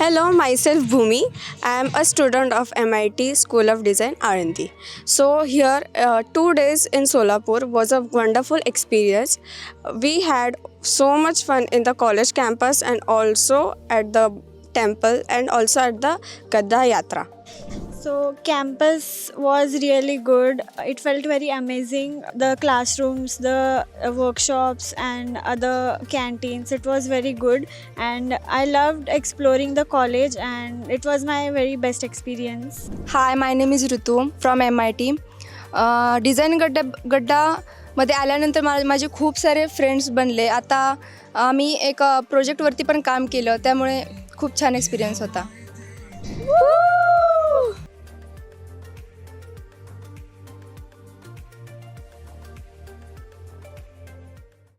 Hello, myself Bhumi. I am a student of MIT School of Design R&D. So here, 2 days in Solapur was a wonderful experience. We had so much fun in the college campus and also at the temple and also at the Gadda Yatra. So campus was really good. It felt very amazing. The classrooms, the workshops and other canteens, it was very good, and I loved exploring the college, and it was my very best experience. Hi my name is ऋतू from MIT. Design गड्डामध्ये आल्यानंतर माझे खूप सारे friends बनले. आता आम्ही एक प्रोजेक्टवरती पण काम केलं, त्यामुळे खूप छान एक्सपिरियन्स होता.